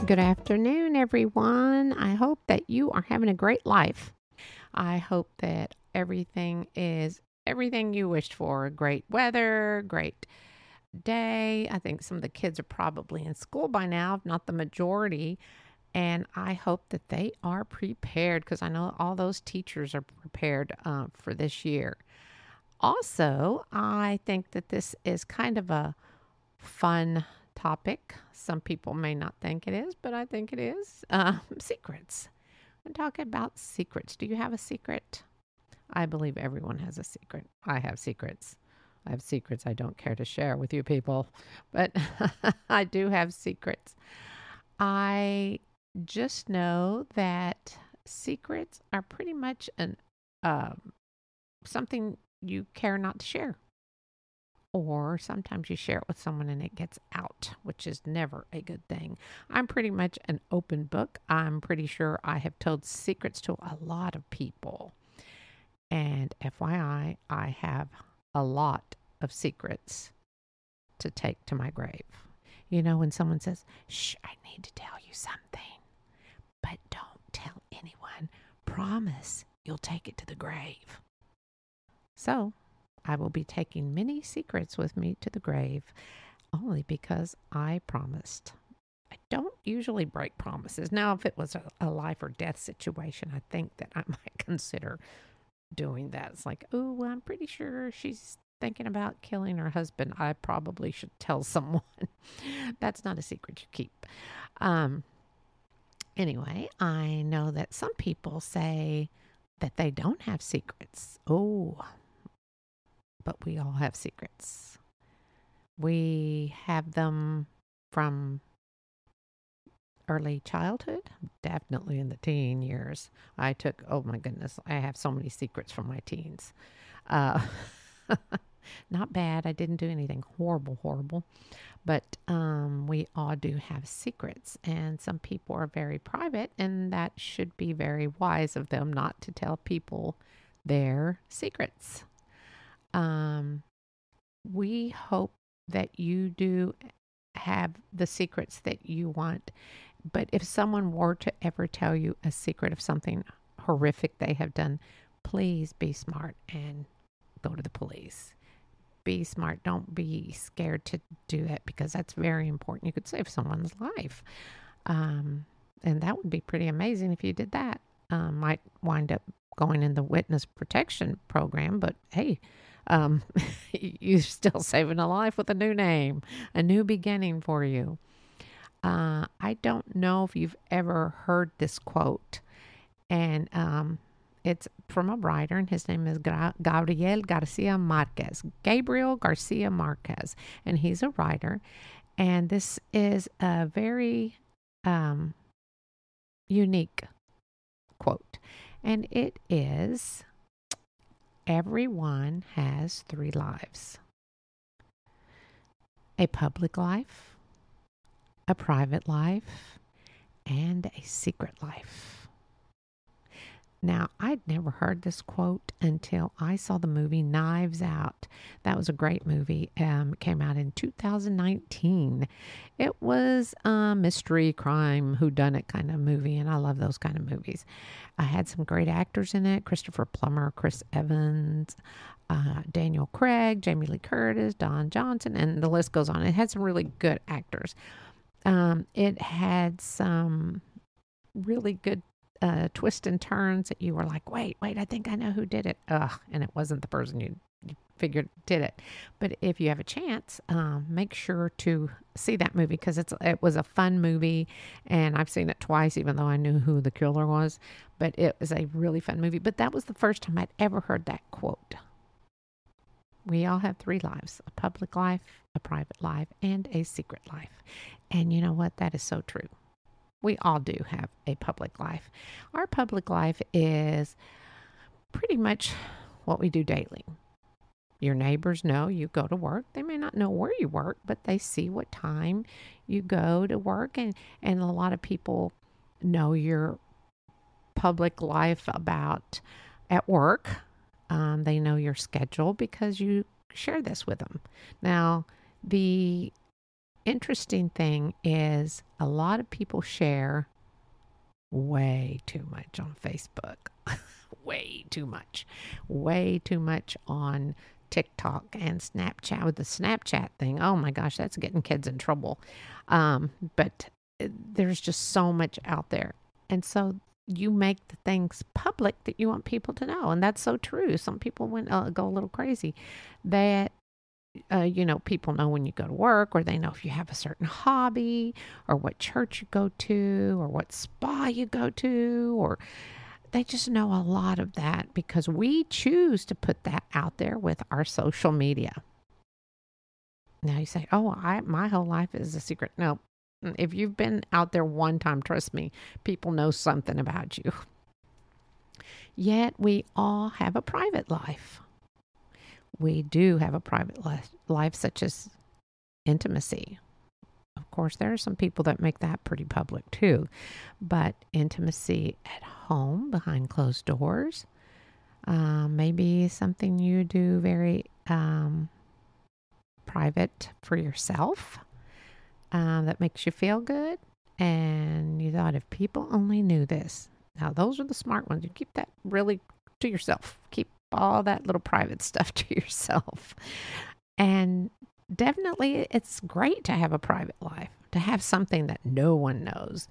Good afternoon, everyone. I hope that you are having a great life. I hope that everything is everything you wished for. Great weather, great day. I think some of the kids are probably in school by now, if not the majority. And I hope that they are prepared because I know all those teachers are prepared for this year. Also, I think that this is kind of a fun topic. Some people may not think it is, but I think it is. Secrets. I'm talking about secrets. Do you have a secret? I believe everyone has a secret. I have secrets. I have secrets I don't care to share with you people, but I do have secrets. I just know that secrets are pretty much something you care not to share. Or sometimes you share it with someone and it gets out, which is never a good thing. I'm pretty much an open book. I'm pretty sure I have told secrets to a lot of people. And FYI, I have a lot of secrets to take to my grave. You know, when someone says, shh, I need to tell you something, but don't tell anyone. Promise you'll take it to the grave. So, I will be taking many secrets with me to the grave only because I promised. I don't usually break promises. Now, if it was a life or death situation, I think that I might consider doing that. It's like, oh, I'm pretty sure she's thinking about killing her husband. I probably should tell someone. That's not a secret you keep. Anyway, I know that some people say that they don't have secrets. Oh, but we all have secrets. We have them from early childhood, definitely in the teen years. Oh my goodness, I have so many secrets from my teens. Uh, not bad. I didn't do anything horrible. But we all do have secrets. And some people are very private, and that should be very wise of them not to tell people their secrets. We hope that you do have the secrets that you want. But if someone were to ever tell you a secret of something horrific they have done, please be smart and go to the police. Be smart. Don't be scared to do that because that's very important. You could save someone's life. And that would be pretty amazing if you did that. Might wind up going in the witness protection program, but hey, you're still saving a life with a new name, a new beginning for you. I don't know if you've ever heard this quote, and it's from a writer, and his name is Gabriel Garcia Marquez. Gabriel Garcia Marquez, and he's a writer, and this is a very unique quote, and it is, everyone has 3 lives: a public life, a private life, and a secret life. Now, I'd never heard this quote until I saw the movie Knives Out. That was a great movie. It came out in 2019. It was a mystery, crime, whodunit kind of movie, and I love those kind of movies. I had some great actors in it: Christopher Plummer, Chris Evans, Daniel Craig, Jamie Lee Curtis, Don Johnson, and the list goes on. It had some really good actors. It had some really good twists and turns that you were like, wait, I think I know who did it. And it wasn't the person you figured did it. But if you have a chance, make sure to see that movie because it was a fun movie, and I've seen it twice, even though I knew who the killer was. But it was a really fun movie. But that was the first time I'd ever heard that quote. We all have 3 lives: a public life, a private life, and a secret life. And you know what? That is so true. We all do have a public life. Our public life is pretty much what we do daily. Your neighbors know you go to work. They may not know where you work, but they see what time you go to work. And a lot of people know your public life about at work. They know your schedule because you share this with them. Now, the interesting thing is a lot of people share way too much on Facebook. Way too much. Way too much on TikTok and Snapchat. With the Snapchat thing, oh my gosh, that's getting kids in trouble. But there's just so much out there. And so you make the things public that you want people to know. And that's so true. Some people go a little crazy. That people know when you go to work, or they know if you have a certain hobby, or what church you go to, or what spa you go to, or they just know a lot of that because we choose to put that out there with our social media. Now you say, oh, my whole life is a secret. No, if you've been out there one time, trust me, people know something about you. Yet we all have a private life. We do have a private life, such as intimacy. Of course, there are some people that make that pretty public too. But intimacy at home, behind closed doors, maybe something you do very private for yourself, that makes you feel good. And you thought, if people only knew this. Now, those are the smart ones. You keep that really to yourself. Keep all that little private stuff to yourself. And definitely it's great to have a private life, to have something that no one knows.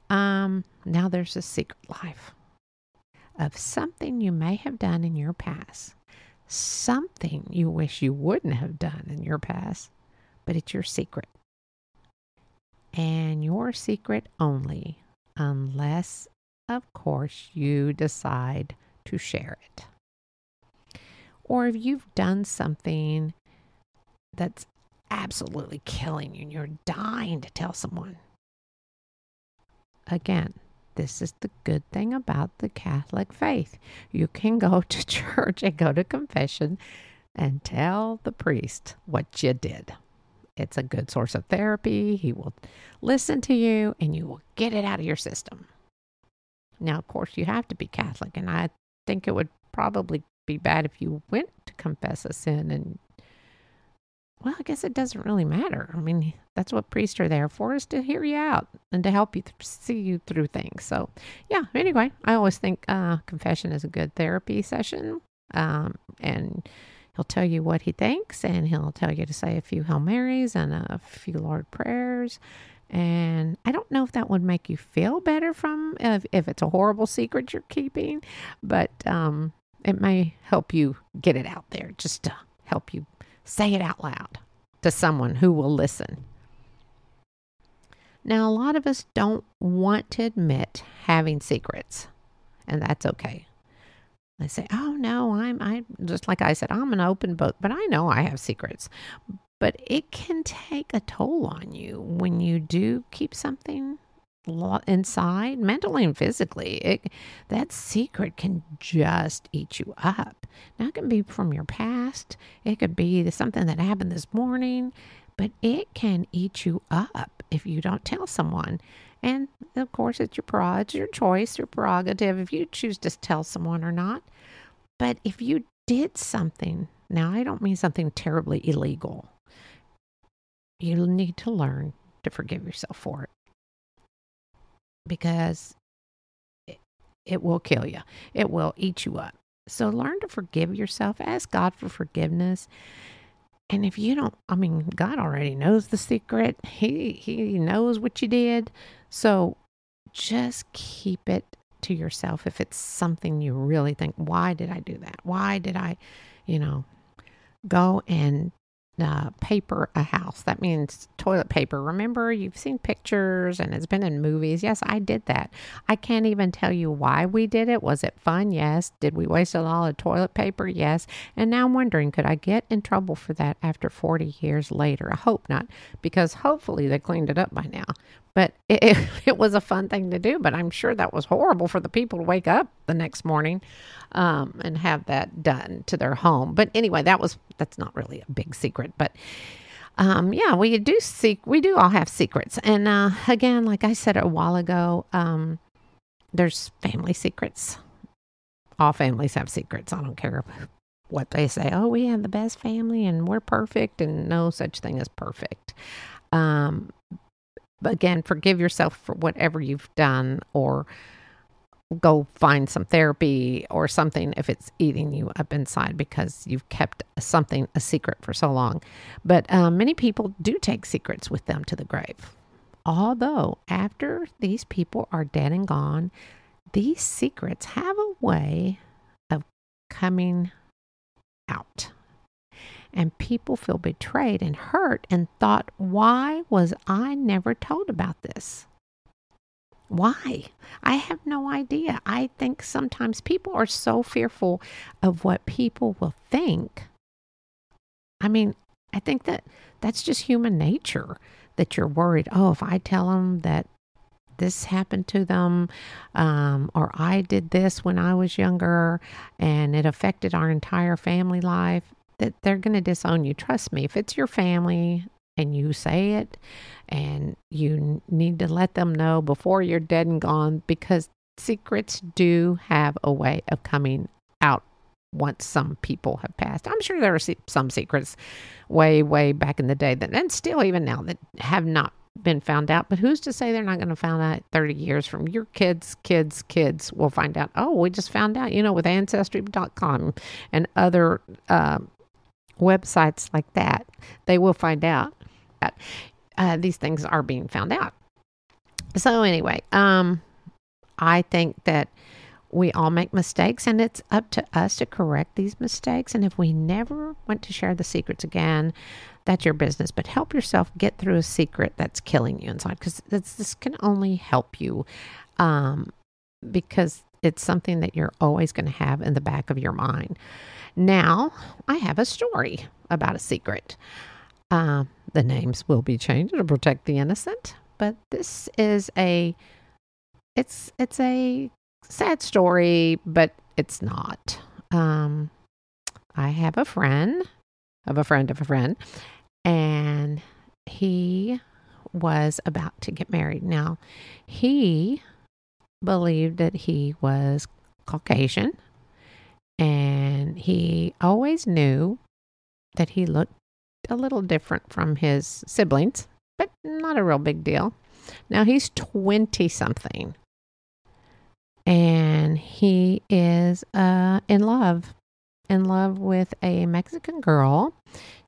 Now there's a secret life of something you may have done in your past, something you wish you wouldn't have done in your past, but it's your secret. And your secret only, unless, of course, you decide to share it. Or if you've done something that's absolutely killing you and you're dying to tell someone. Again, this is the good thing about the Catholic faith. You can go to church and go to confession and tell the priest what you did. It's a good source of therapy. He will listen to you and you will get it out of your system. Now, of course, you have to be Catholic, and I think it would probably be bad if you went to confess a sin and, well, I guess it doesn't really matter. I mean, that's what priests are there for, is to hear you out and to help you see you through things. So, yeah, anyway, I always think confession is a good therapy session, and he'll tell you what he thinks, and he'll tell you to say a few Hail Marys and a few Lord prayers. And I don't know if that would make you feel better if it's a horrible secret you're keeping, but it may help you get it out there, just to help you say it out loud to someone who will listen. Now, a lot of us don't want to admit having secrets, and that's okay. They say, oh no, I just like I said, I'm an open book, but I know I have secrets. But it can take a toll on you when you do keep something inside, mentally and physically. That secret can just eat you up. Now, it can be from your past. It could be something that happened this morning, but it can eat you up if you don't tell someone. And of course, it's your choice, your prerogative, if you choose to tell someone or not. But if you did something, now I don't mean something terribly illegal, you need to learn to forgive yourself for it, because it will kill you. It will eat you up. So learn to forgive yourself. Ask God for forgiveness. And if you don't, God already knows the secret. He knows what you did. So just keep it to yourself. If it's something you really think, why did I do that? Why did I, go and paper a house? That means toilet paper. Remember, you've seen pictures and it's been in movies. Yes, I did that. I can't even tell you why we did it. Was it fun? Yes. Did we waste a lot of toilet paper? Yes. And now I'm wondering, could I get in trouble for that after 40 years later? I hope not, because hopefully they cleaned it up by now. But it was a fun thing to do, but I'm sure that was horrible for the people to wake up the next morning and have that done to their home. But anyway, that's not really a big secret. But yeah, we do all have secrets. And again, like I said a while ago, there's family secrets. All families have secrets. I don't care what they say. Oh, we have the best family and we're perfect, and no such thing as perfect. Um, but again, forgive yourself for whatever you've done, or go find some therapy or something if it's eating you up inside because you've kept something a secret for so long. But many people do take secrets with them to the grave. Although after these people are dead and gone, these secrets have a way of coming out. And people feel betrayed and hurt and thought, why was I never told about this? Why? I have no idea. I think sometimes people are so fearful of what people will think. I mean, I think that's just human nature, that you're worried, oh, if I tell them that this happened to them, or I did this when I was younger and it affected our entire family life, that they're going to disown you. Trust me, if it's your family and you say it, and you need to let them know before you're dead and gone, because secrets do have a way of coming out once some people have passed. I'm sure there are some secrets way, way back in the day that, and still even now, that have not been found out. But who's to say they're not going to find out 30 years from your kids' will find out, oh, we just found out, with Ancestry.com and other websites like that. They will find out that these things are being found out. So anyway, I think that we all make mistakes, and it's up to us to correct these mistakes. And if we never want to share the secrets again, that's your business. But help yourself get through a secret that's killing you inside, because this can only help you, because it's something that you're always going to have in the back of your mind. Now, I have a story about a secret. The names will be changed to protect the innocent, but this is it's a sad story, but it's not. I have a friend of a friend of a friend, and he was about to get married. Now, he believed that he was Caucasian, and he always knew that he looked a little different from his siblings, but not a real big deal. Now, he's 20-something, and he is in love with a Mexican girl.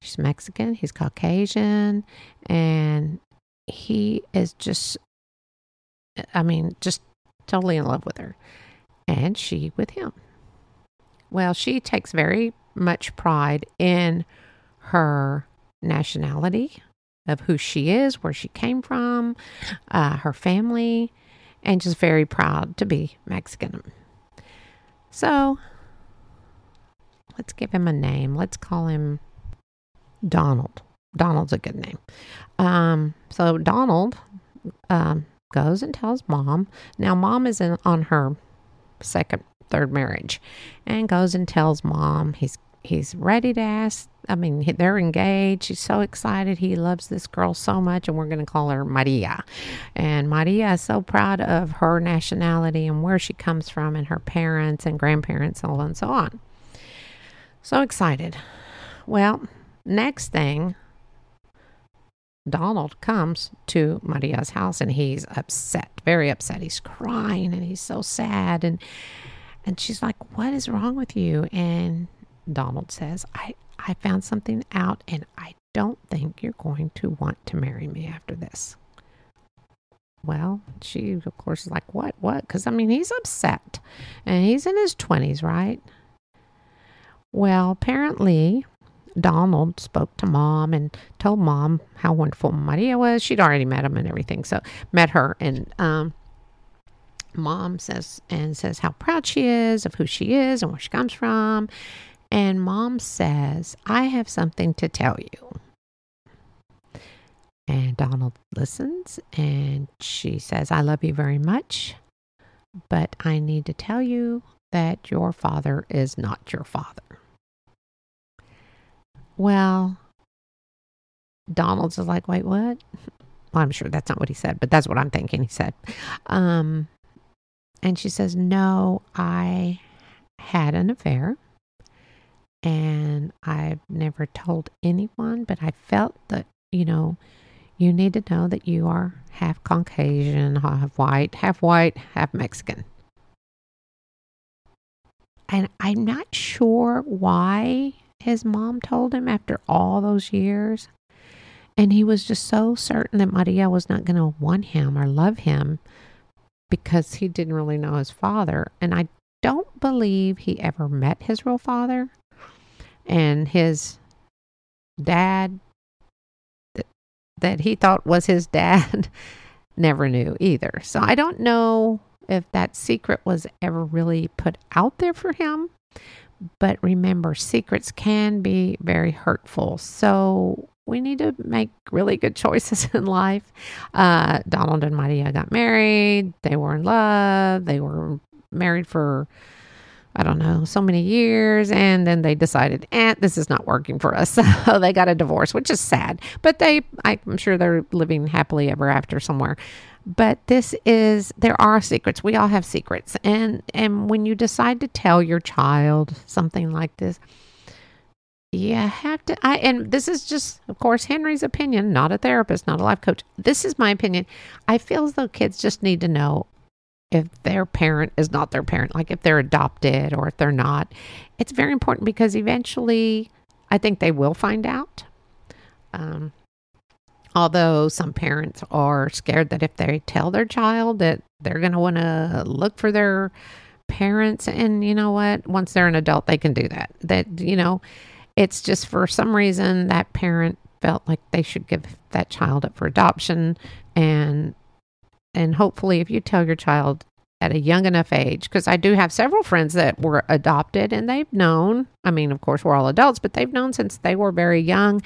She's Mexican, he's Caucasian, and he is just totally in love with her, and she with him. Well, she takes very much pride in her nationality, of who she is, where she came from, her family, and just very proud to be Mexican. So let's give him a name. Let's call him Donald. Donald's a good name. So Donald goes and tells Mom. Now, Mom is on her third marriage, and goes and tells Mom he's ready to ask. They're engaged. He's so excited. He loves this girl so much, and we're going to call her Maria. And Maria is so proud of her nationality and where she comes from, and her parents and grandparents, so on and so on. So excited. Well, next thing, Donald comes to Maria's house, and he's upset, very upset. He's crying, and he's so sad. And she's like, what is wrong with you? And Donald says, I found something out, and I don't think you're going to want to marry me after this. Well, she, of course, is like, what? Because, he's upset, and he's in his 20s, right? Well, apparently, Donald spoke to Mom and told Mom how wonderful Maria was. She'd already met him and everything, so met her, and Mom says how proud she is of who she is and where she comes from. And Mom says, I have something to tell you. And Donald listens, and she says, I love you very much, but I need to tell you that your father is not your father. Well, Donald's is like, wait, what? Well, I'm sure that's not what he said, but that's what I'm thinking he said. And she says, no, I had an affair, and I've never told anyone, but I felt that, You need to know that you are half Caucasian, half white, half Mexican. And I'm not sure why his mom told him after all those years. And he was just so certain that Maria was not going to want him or love him because he didn't really know his father. And I don't believe he ever met his real father. And his dad, that he thought was his dad, never knew either. So I don't know if that secret was ever really put out there for him. But remember, secrets can be very hurtful. So we need to make really good choices in life. Donald and Maria got married. They were in love. They were married for, I don't know, so many years. And then they decided, this is not working for us. So they got a divorce, which is sad. But I'm sure they're living happily ever after somewhere. But there are secrets. We all have secrets. And when you decide to tell your child something like this, you have to, and this is just, of course, Henrie's opinion, not a therapist, not a life coach. This is my opinion. I feel as though kids just need to know if their parent is not their parent, like if they're adopted or if they're not. It's very important because eventually I think they will find out. Although some parents are scared that if they tell their child that they're going to want to look for their parents, and you know what, once they're an adult, they can do that. It's just for some reason that parent felt like they should give that child up for adoption. And hopefully if you tell your child at a young enough age, because I do have several friends that were adopted and they've known, I mean, of course, we're all adults, but they've known since they were very young.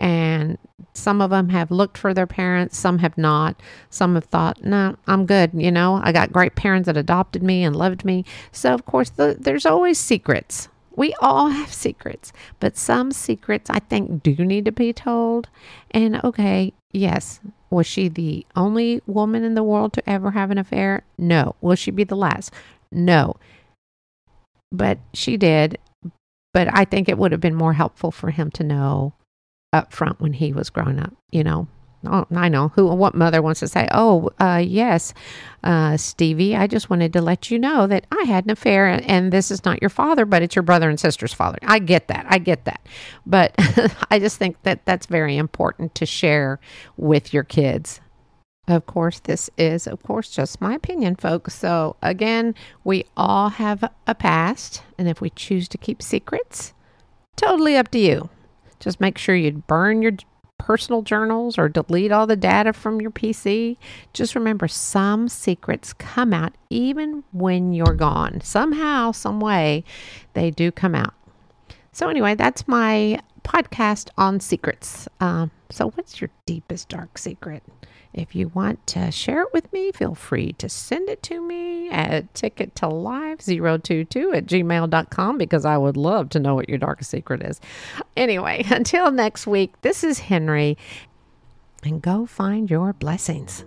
And some of them have looked for their parents. Some have not. Some have thought, no, I'm good. I got great parents that adopted me and loved me. So, of course, there's always secrets. We all have secrets. But some secrets, I think, do need to be told. And, okay, yes. Was she the only woman in the world to ever have an affair? No. Will she be the last? No. But she did. But I think it would have been more helpful for him to know up front when he was growing up, Oh, I know what mother wants to say, yes, Stevie, I just wanted to let you know that I had an affair and this is not your father, but it's your brother and sister's father. I get that. But I just think that that's very important to share with your kids. Of course, this is, just my opinion, folks. So again, we all have a past. And if we choose to keep secrets, totally up to you. Just make sure you burn your personal journals or delete all the data from your PC. Just remember, some secrets come out even when you're gone. Somehow, some way, they do come out. So anyway, that's my podcast on secrets. So what's your deepest dark secret? If you want to share it with me, feel free to send it to me at tickettolive022@gmail.com because I would love to know what your darkest secret is. Anyway, until next week, this is Henrie, and go find your blessings.